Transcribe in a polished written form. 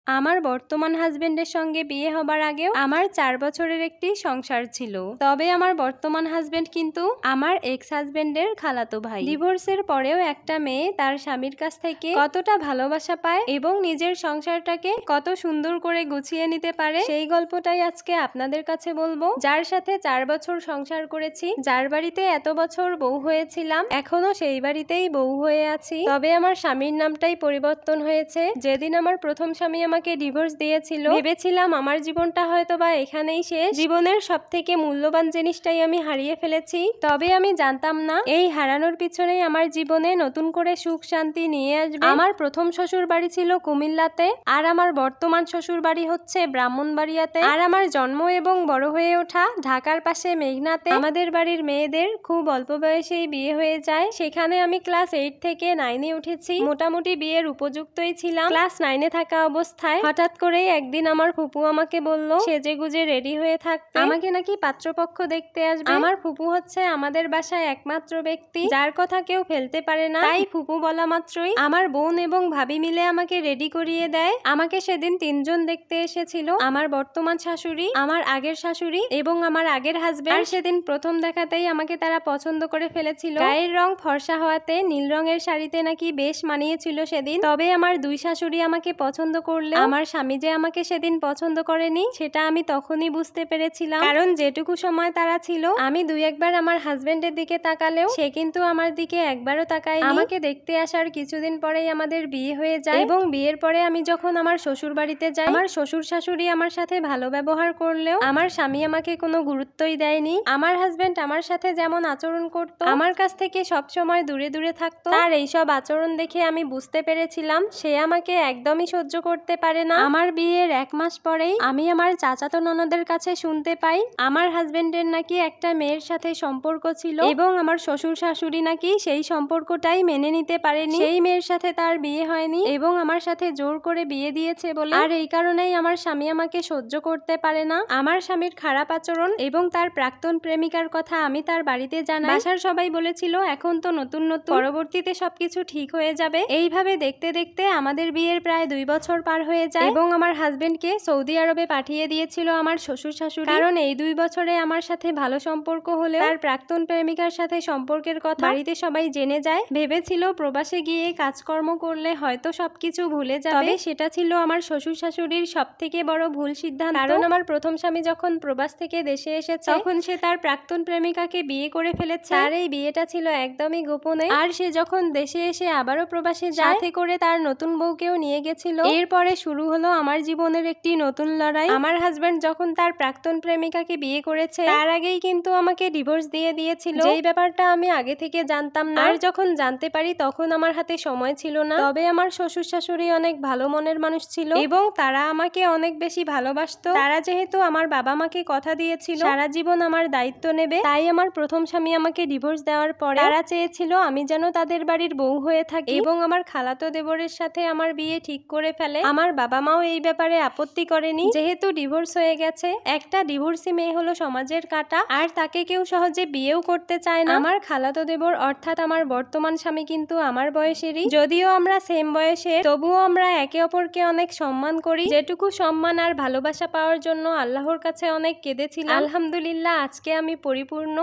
আমার বর্তমান হাজবেন্ডের সঙ্গে বিয়ে হবার আগেও আমার 4 বছরের একটি সংসার ছিল। তবে আমার বর্তমান হাজবেন্ড কিন্তু আমার এক্স হাজবেন্ডের খালাতো ভাই। ডিভোর্সের পরেও একটা মেয়ে তার স্বামীর কাছ থেকে কতটা ভালোবাসা পায় এবং নিজের সংসারটাকে কত সুন্দর করে গুছিয়ে নিতে পারে, সেই গল্পটাই আজকে আপনাদের কাছে বলবো। যার সাথে 4 বছর সংসার করেছি, যার বাড়িতে এত বছর বউ হয়েছিলাম, এখনো সেই বাড়িতেই বউ হয়ে আছি। তবে আমার স্বামীর নামটাই পরিবর্তন হয়েছে। যেদিন আমার প্রথম স্বামী আমাকে ডিভোর্স দিয়েছিল, ভেবেছিলাম আমার জীবনটা হয়তো বা এখানেই শেষ, জীবনের সব থেকে মূল্যবান জিনিসটাই আমি হারিয়ে ফেলেছি। তবে আমি জানতাম না এই হারানোর পিছনেই আমার জীবনে নতুন করে সুখ শান্তি নিয়ে আসবে। আমার প্রথম শ্বশুর বাড়ি ছিল কুমিল্লাতে, আর আমার বর্তমান শ্বশুর বাড়ি হচ্ছে ব্রাহ্মণবাড়িয়াতে, আর আমার জন্ম এবং বড় হয়ে ওঠা ঢাকার পাশে মেঘনাতে। আমাদের বাড়ির মেয়েদের খুব অল্প বয়সেই বিয়ে হয়ে যায়। সেখানে আমি ক্লাস 8 থেকে 9-এ উঠেছি, মোটামুটি বিয়ের উপযুক্তই ছিলাম। ক্লাস 9-এ থাকা অবস্থায় হঠাৎ করেই একদিন আমার ফুপু আমাকে বলল সেজে গুজে রেডি হয়ে থাকতে, আমাকে নাকি পাত্রপক্ষ দেখতে আসবে। আমার ফুপু হচ্ছে আমাদের বাসায় একমাত্র ব্যক্তি যার কথা কেউ ফেলতে পারে না, তাই ফুপু বলা মাত্রই আমার বোন এবং ভাবি মিলে আমাকে রেডি করিয়ে দেয়। আমাকে সেদিন 3 জন দেখতে এসেছিল, আমার বর্তমান শাশুড়ি, আমার আগের শাশুড়ি এবং আমার আগের হাজবেন্ড। আর সেদিন প্রথম দেখাতেই আমাকে তারা পছন্দ করে ফেলেছিল। গায়ের রং ফর্সা হওয়াতে নীল রঙের শাড়িতে নাকি বেশ মানিয়েছিল সেদিন। তবে আমার 2 শাশুড়ি আমাকে পছন্দ করলে আমার স্বামী যে আমাকে সেদিন পছন্দ করেনি সেটা আমি তখনই বুঝতে পেরেছিলাম, কারণ যেটুকু সময় তারা ছিল আমি 2-1 বার আমার হাজবেন্ডের দিকে তাকালেও সে কিন্তু আমার দিকে একবারও তাকায়নি। আমাকে দেখতে আসার কিছুদিন পরেই আমাদের বিয়ে হয়ে যায় এবং বিয়ের পরে আমি যখন আমার শ্বশুর বাড়িতে যাই, আমার শ্বশুর শাশুড়ি আমার সাথে ভালো ব্যবহার করলেও আমার স্বামী আমাকে কোনো গুরুত্বই দেয়নি। আমার হাজবেন্ড আমার সাথে যেমন আচরণ করত, আমার কাছ থেকে সব সময় দূরে দূরে থাকতো, তার এইসব আচরণ দেখে আমি বুঝতে পেরেছিলাম সে আমাকে একদমই সহ্য করতে পারে না। আমার বিয়ের 1 মাস পরেই আমি আমার চাচাতো ননদের কাছে শুনতে পাই আমার হাজবেন্ডের নাকি একটা মেয়ের সাথে সম্পর্ক ছিল এবং আমার শ্বশুর শাশুড়ি নাকি সেই সম্পর্কটাই মেনে নিতে পারেনি, সেই মেয়ের সাথে তার বিয়ে হয়নি এবং আমার সাথে জোর করে বিয়ে দিয়েছে বলে। আর এই কারণেই আমার স্বামী আমাকে সহ্য করতে পারে না। আমার স্বামীর খারাপ আচরণ এবং তার প্রাক্তন প্রেমিকার কথা আমি তার বাড়িতে জানাই। বাসার সবাই বলেছিল এখন তো নতুন নতুন, পরবর্তীতে সবকিছু ঠিক হয়ে যাবে। এইভাবে দেখতে দেখতে আমাদের বিয়ের প্রায় 2 বছর পার হয়ে যায় এবং আমার হাজবেন্ডকে সৌদি আরবে পাঠিয়ে দিয়েছিল আমার শ্বশুর শাশুড়ি, কারণ এই 2 বছরে আমার সাথে ভালো সম্পর্ক হলেও তার প্রাক্তন প্রেমিকার সাথে সম্পর্কের কথা বাড়িতে সবাই জেনে যায়। ভেবেছিল প্রবাসে গিয়ে কাজকর্ম করলে হয়তো সবকিছু ভুলে যাবে, তবে সেটা ছিল আমার শ্বশুর শাশুড়ির সবথেকে বড় ভুল সিদ্ধান্ত। কারণ আমার প্রথম স্বামী যখন প্রবাস থেকে দেশে এসেছে তখন সে তার প্রাক্তন প্রেমিকাকে বিয়ে করে ফেলেছে। তার এই বিয়েটা ছিল একদমই গোপনে, আর সে যখন দেশে এসে আবারও প্রবাসে যায়, সাথে করে তার নতুন বউকেও নিয়ে গেছিল। এরপরে শুরু হলো আমার জীবনের একটি নতুন লড়াই। আমার হাজবেন্ড যখন তার প্রাক্তন প্রেমিকাকে বিয়ে করেছে তার আগেই কিন্তু আমাকে ডিভোর্স দিয়ে দিয়েছিল, যেই ব্যাপারটা আমি আগে থেকে জানতাম না। আর যখন জানতে পারি তখন আমার হাতে সময় ছিল না। তবে আমার শ্বশুর শাশুড়ি অনেক ভালো মনের মানুষ ছিল এবং তারা আমাকে অনেক বেশি ভালোবাসতো। তারা যেহেতু আমার বাবা মাকে কথা দিয়েছিল সারা জীবন আমার দায়িত্ব নেবে, তাই আমার প্রথম স্বামী আমাকে ডিভোর্স দেওয়ার পরে তারা চেয়েছিল আমি যেন তাদের বাড়ির বউ হয়ে থাকি এবং আমার খালাতো দেবরের সাথে আমার বিয়ে ঠিক করে ফেলে। আমার বাবা মাও এই ব্যাপারে আপত্তি করেনি, যেহেতু ডিভোর্স হয়ে গেছে। একটা ডিভোর্সি মেয়ে হলো সমাজের কাঁটা, আর তাকে কেউ সহজে বিয়েও করতে চায় না। আমার খালাতো দেবর অর্থাৎ আমার বর্তমান স্বামী কিন্তু আমার বয়সেরই, যদিও আমরা সেম বয়সের, তবুও আমরা একে অপরকে অনেক সম্মান করি। যেটুকু সম্মান আর ভালোবাসা পাওয়ার জন্য আল্লাহর কাছে অনেক কেঁদেছিলাম। আলহামদুলিল্লাহ আজকে আমি পরিপূর্ণ।